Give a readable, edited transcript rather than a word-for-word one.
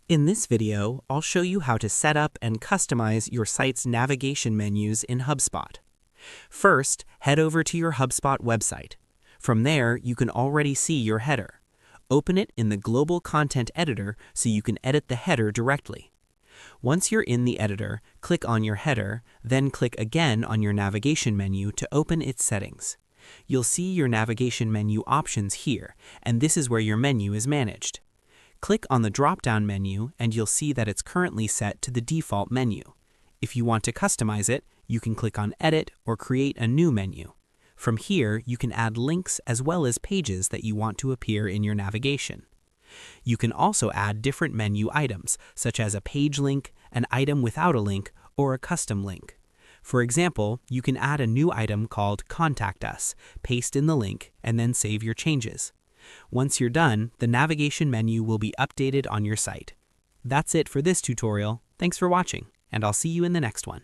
In this video, I'll show you how to set up and customize your site's navigation menus in Hubspot. First, head over to your Hubspot website. From there, you can already see your header. Open it in the Global Content Editor so you can edit the header directly. Once you're in the editor, click on your header, then click again on your navigation menu to open its settings. You'll see your navigation menu options here, and this is where your menu is managed. Click on the drop-down menu and you'll see that it's currently set to the default menu. If you want to customize it, you can click on Edit or create a new menu. From here, you can add links as well as pages that you want to appear in your navigation. You can also add different menu items, such as a page link, an item without a link, or a custom link. For example, you can add a new item called Contact Us, paste in the link, and then save your changes. Once you're done, the navigation menu will be updated on your site. That's it for this tutorial. Thanks for watching, and I'll see you in the next one.